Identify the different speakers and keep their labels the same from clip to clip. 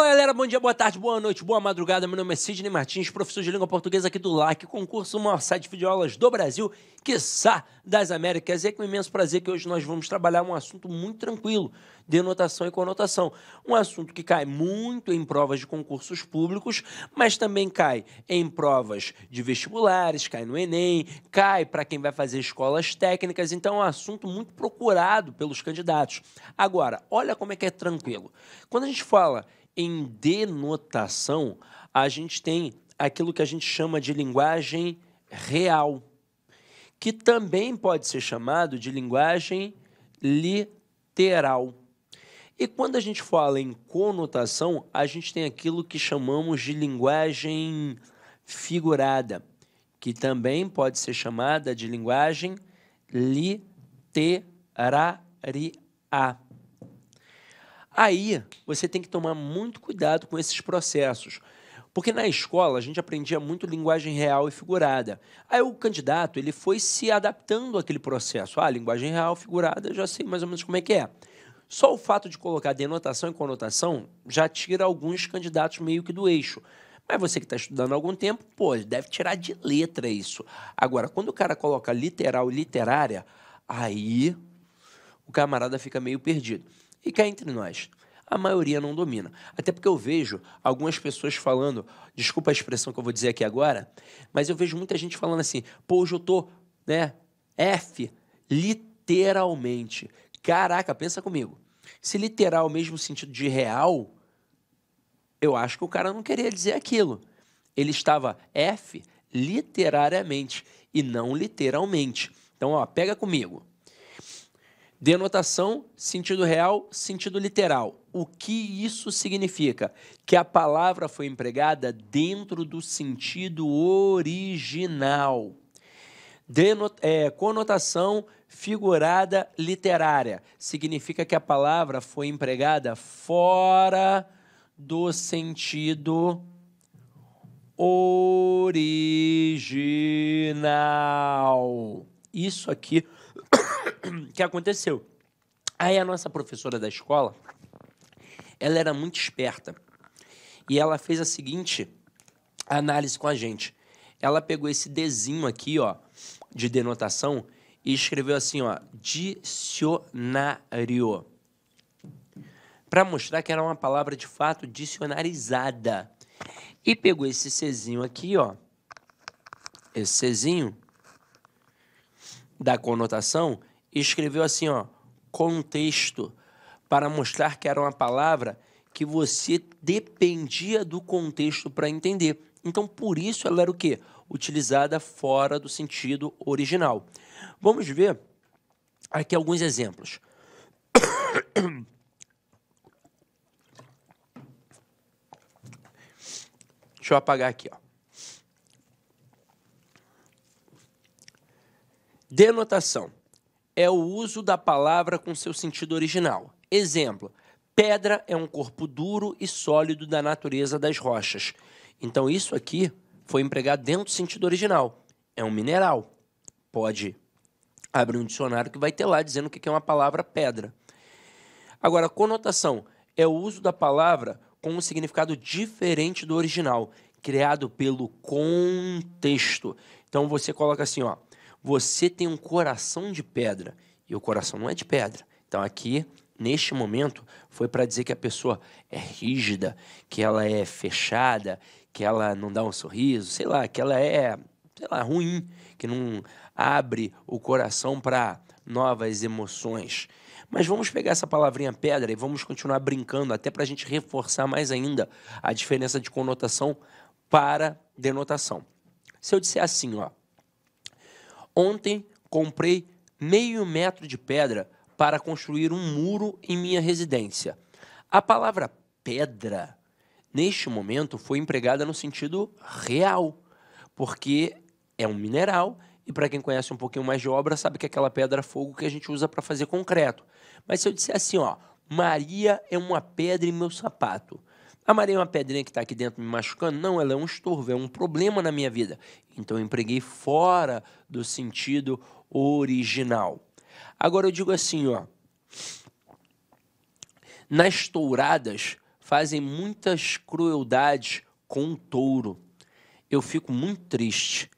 Speaker 1: Fala galera, bom dia, boa tarde, boa noite, boa madrugada. Meu nome é Sidney Martins, professor de língua portuguesa aqui do LAC, concurso maior site de videoaulas do Brasil, quiçá das Américas. E é com imenso prazer que hoje nós vamos trabalhar um assunto muito tranquilo, denotação e conotação. Um assunto que cai muito em provas de concursos públicos, mas também cai em provas de vestibulares, cai no Enem, cai para quem vai fazer escolas técnicas. Então é um assunto muito procurado pelos candidatos. Agora, olha como é que é tranquilo. Quando a gente fala em denotação, a gente tem aquilo que a gente chama de linguagem real, que também pode ser chamado de linguagem literal. E quando a gente fala em conotação, a gente tem aquilo que chamamos de linguagem figurada, que também pode ser chamada de linguagem literária. Aí, você tem que tomar muito cuidado com esses processos, porque na escola a gente aprendia muito linguagem real e figurada. Aí o candidato ele foi se adaptando àquele processo. Linguagem real, figurada, já sei mais ou menos como é que é. Só o fato de colocar denotação e conotação já tira alguns candidatos meio que do eixo. Mas você que está estudando há algum tempo, deve tirar de letra isso. Agora, quando o cara coloca literal e literária, aí o camarada fica meio perdido. E cá entre nós, a maioria não domina. Até porque eu vejo algumas pessoas falando, desculpa a expressão que eu vou dizer aqui agora, mas eu vejo muita gente falando assim, hoje eu tô, F, literalmente. Caraca, pensa comigo. Se literal mesmo sentido de real, eu acho que o cara não queria dizer aquilo. Ele estava F literariamente e não literalmente. Então, pega comigo. Denotação, sentido real, sentido literal. O que isso significa? Que a palavra foi empregada dentro do sentido original. Conotação figurada literária. Significa que a palavra foi empregada fora do sentido original. Isso aqui que aconteceu. Aí a nossa professora da escola, ela era muito esperta e ela fez a seguinte análise com a gente. Ela pegou esse Dzinho aqui, de denotação e escreveu assim, dicionário, para mostrar que era uma palavra de fato dicionarizada. E pegou esse Czinho aqui, esse Czinho da conotação, e escreveu assim, contexto, para mostrar que era uma palavra que você dependia do contexto para entender. Então, por isso ela era o quê? Utilizada fora do sentido original. Vamos ver aqui alguns exemplos. Deixa eu apagar aqui, Denotação é o uso da palavra com seu sentido original. Exemplo, pedra é um corpo duro e sólido da natureza das rochas. Então, isso aqui foi empregado dentro do sentido original. É um mineral. Pode abrir um dicionário que vai ter lá dizendo o que é uma palavra pedra. Agora, conotação é o uso da palavra com um significado diferente do original, criado pelo contexto. Então, você coloca assim, você tem um coração de pedra, e o coração não é de pedra. Então, aqui, neste momento, foi para dizer que a pessoa é rígida, que ela é fechada, que ela não dá um sorriso, que ela é, ruim, que não abre o coração para novas emoções. Mas vamos pegar essa palavrinha pedra e vamos continuar brincando, até para a gente reforçar mais ainda a diferença de conotação para denotação. Se eu disser assim, ontem comprei meio metro de pedra para construir um muro em minha residência. A palavra pedra, neste momento, foi empregada no sentido real, porque é um mineral e para quem conhece um pouquinho mais de obra, sabe que é aquela pedra-fogo que a gente usa para fazer concreto. Mas se eu disser assim, Maria é uma pedra em meu sapato. A Maria é uma pedrinha que está aqui dentro me machucando? Não, ela é um estorvo, é um problema na minha vida. Então, eu empreguei fora do sentido original. Agora, eu digo assim, nas touradas fazem muitas crueldades com o touro. Eu fico muito triste.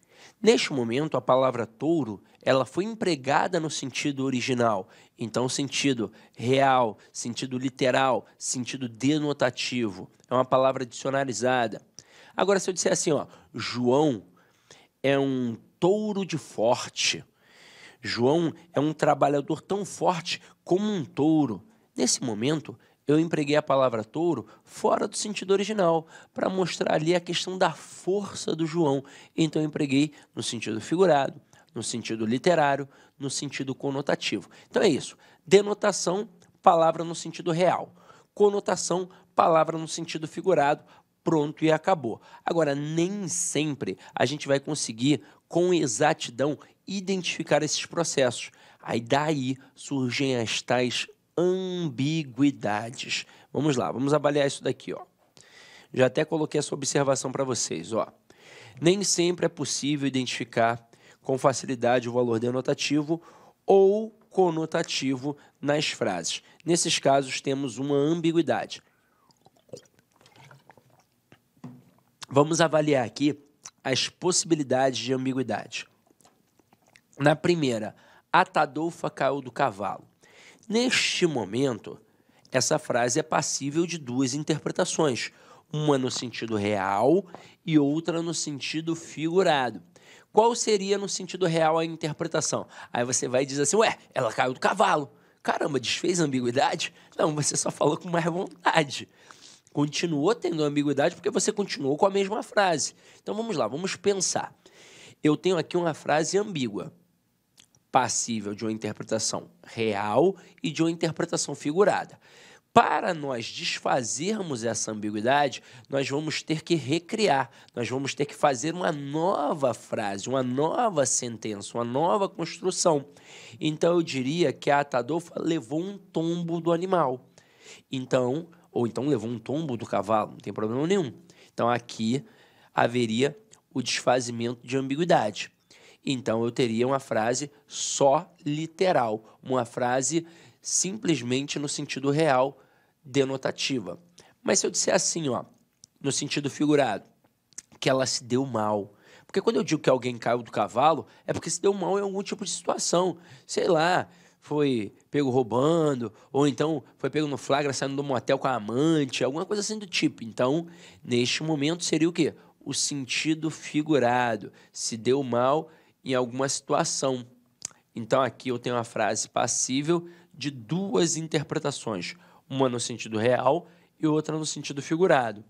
Speaker 1: Neste momento, a palavra touro, ela foi empregada no sentido original. Então, sentido real, sentido literal, sentido denotativo. É uma palavra dicionarizada. Agora, se eu disser assim, ó, João é um touro de forte. João é um trabalhador tão forte como um touro. Nesse momento, eu empreguei a palavra touro fora do sentido original, para mostrar ali a questão da força do João. Então, eu empreguei no sentido figurado, no sentido literário, no sentido conotativo. Então, é isso. Denotação, palavra no sentido real. Conotação, palavra no sentido figurado. Pronto e acabou. Agora, nem sempre a gente vai conseguir, com exatidão, identificar esses processos. Aí daí surgem as tais ambiguidades. Vamos lá, vamos avaliar isso daqui, ó. Já até coloquei essa observação para vocês, ó. Nem sempre é possível identificar com facilidade o valor denotativo ou conotativo nas frases. Nesses casos, temos uma ambiguidade. Vamos avaliar aqui as possibilidades de ambiguidade. Na primeira, Atadolfa caiu do cavalo. Neste momento, essa frase é passível de duas interpretações, uma no sentido real e outra no sentido figurado. Qual seria no sentido real a interpretação? Aí você vai dizer assim, ué, ela caiu do cavalo. Caramba, desfez a ambiguidade? Não, você só falou com mais vontade. Continuou tendo ambiguidade porque você continuou com a mesma frase. Então vamos lá, vamos pensar. Eu tenho aqui uma frase ambígua, passível de uma interpretação real e de uma interpretação figurada. Para nós desfazermos essa ambiguidade, nós vamos ter que recriar, nós vamos ter que fazer uma nova frase, uma nova sentença, uma nova construção. Então eu diria que a Atadolfa levou um tombo do animal. Ou então levou um tombo do cavalo, não tem problema nenhum. Então aqui haveria o desfazimento de ambiguidade. Então eu teria uma frase só literal, uma frase simplesmente no sentido real, denotativa. Mas se eu disser assim, ó, no sentido figurado, que ela se deu mal. Porque quando eu digo que alguém caiu do cavalo, é porque se deu mal em algum tipo de situação. Sei lá, foi pego roubando, ou então foi pego no flagra saindo do motel com a amante, alguma coisa assim do tipo. Então, neste momento, seria o quê? O sentido figurado. Se deu mal em alguma situação. Então, aqui eu tenho uma frase passível de duas interpretações. Uma no sentido real e outra no sentido figurado.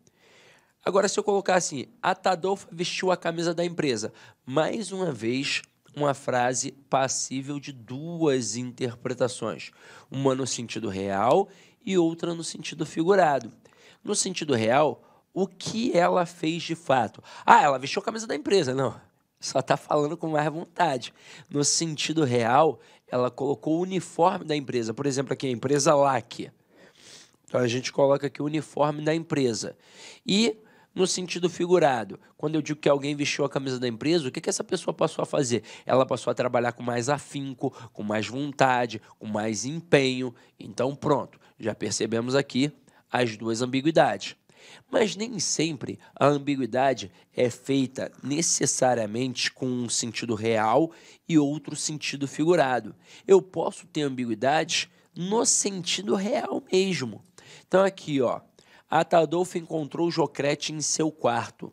Speaker 1: Agora, se eu colocar assim, Atadolfa vestiu a camisa da empresa. Mais uma vez, uma frase passível de duas interpretações. Uma no sentido real e outra no sentido figurado. No sentido real, o que ela fez de fato? Ah, ela vestiu a camisa da empresa. Não, só está falando com mais vontade. No sentido real, ela colocou o uniforme da empresa. Por exemplo, aqui a empresa LAC. Então, a gente coloca aqui o uniforme da empresa. E no sentido figurado, quando eu digo que alguém vestiu a camisa da empresa, o que essa pessoa passou a fazer? Ela passou a trabalhar com mais afinco, com mais vontade, com mais empenho. Então, pronto, já percebemos aqui as duas ambiguidades. Mas nem sempre a ambiguidade é feita necessariamente com um sentido real e outro sentido figurado. Eu posso ter ambiguidades no sentido real mesmo. Então, aqui, ó, Atadolfa encontrou Jocrete em seu quarto.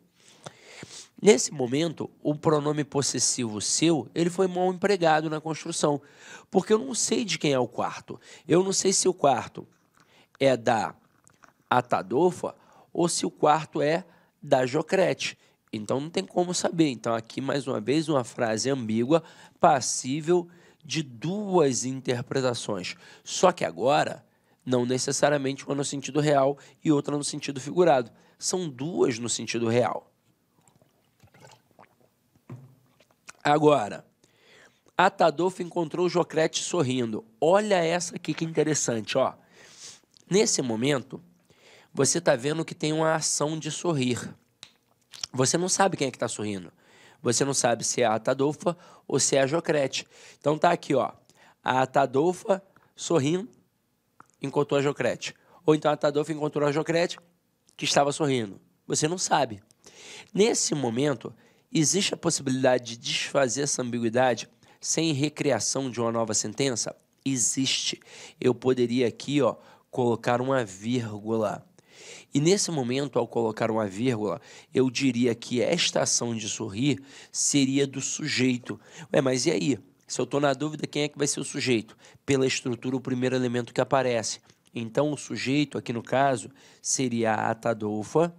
Speaker 1: Nesse momento, o pronome possessivo seu, ele foi mal empregado na construção, porque eu não sei de quem é o quarto. Eu não sei se o quarto é da Atadolfa ou se o quarto é da Jocrete. Então, não tem como saber. Então, aqui, mais uma vez, uma frase ambígua, passível de duas interpretações. Só que agora, não necessariamente uma no sentido real e outra no sentido figurado. São duas no sentido real. Agora, Atadolfa encontrou Jocrete sorrindo. Olha essa aqui que interessante, ó. Nesse momento, você está vendo que tem uma ação de sorrir. Você não sabe quem é que está sorrindo. Você não sabe se é a Atadolfa ou se é a Jocrete. Então tá aqui, ó. A Atadolfa sorrindo encontrou a Jocrete. Ou então a Atadolfo encontrou a Jocrete, que estava sorrindo. Você não sabe. Nesse momento, existe a possibilidade de desfazer essa ambiguidade sem recriação de uma nova sentença? Existe. Eu poderia aqui, ó, colocar uma vírgula. E nesse momento, ao colocar uma vírgula, eu diria que esta ação de sorrir seria do sujeito. Ué, mas e aí? Se eu estou na dúvida, quem é que vai ser o sujeito? Pela estrutura, o primeiro elemento que aparece. Então, o sujeito, aqui no caso, seria a Atadolfa,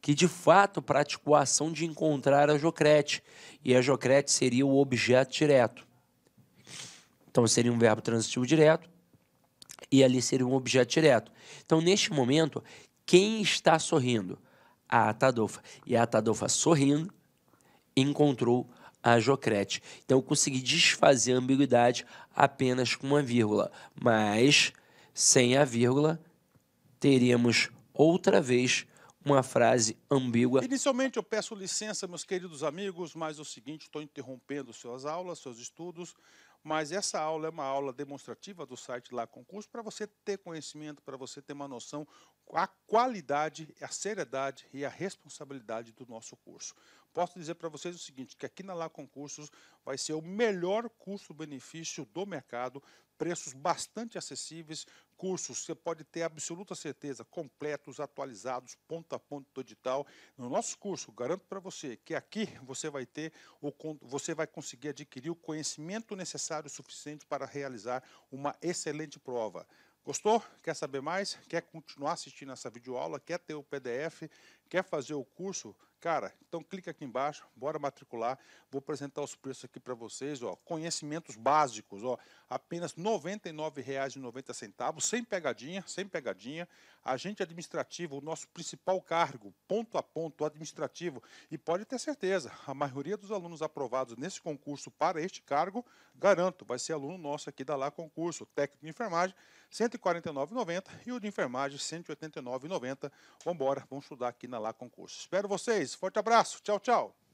Speaker 1: que de fato praticou a ação de encontrar a Jocrete. E a Jocrete seria o objeto direto. Então, seria um verbo transitivo direto e ali seria um objeto direto. Então, neste momento, quem está sorrindo? A Atadolfa. E a Atadolfa, sorrindo, encontrou a Jocrete. Então, eu consegui desfazer a ambiguidade apenas com uma vírgula. Mas, sem a vírgula, teríamos outra vez uma frase ambígua.
Speaker 2: Inicialmente, eu peço licença, meus queridos amigos, mas é o seguinte, estou interrompendo suas aulas, seus estudos, mas essa aula é uma aula demonstrativa do site Lá Concurso para você ter conhecimento, para você ter uma noção a qualidade, a seriedade e a responsabilidade do nosso curso. Posso dizer para vocês o seguinte, que aqui na Lá Concursos vai ser o melhor custo-benefício do mercado, preços bastante acessíveis, cursos, você pode ter absoluta certeza, completos, atualizados, ponto a ponto do edital. No nosso curso, garanto para você que aqui você vai conseguir adquirir o conhecimento necessário suficiente para realizar uma excelente prova. Gostou? Quer saber mais? Quer continuar assistindo essa videoaula? Quer ter o PDF? Quer fazer o curso? Cara, então clica aqui embaixo, bora matricular. Vou apresentar os preços aqui para vocês, ó. Conhecimentos básicos, ó, apenas R$ 99,90, sem pegadinha, sem pegadinha. Agente administrativo, o nosso principal cargo, ponto a ponto administrativo. E pode ter certeza, a maioria dos alunos aprovados nesse concurso para este cargo, garanto, vai ser aluno nosso aqui da Lá Concurso. Técnico de enfermagem, R$ 149,90 e o de enfermagem, R$ 189,90. Vamos embora, vamos estudar aqui na Lá Concurso. Espero vocês. Forte abraço. Tchau, tchau.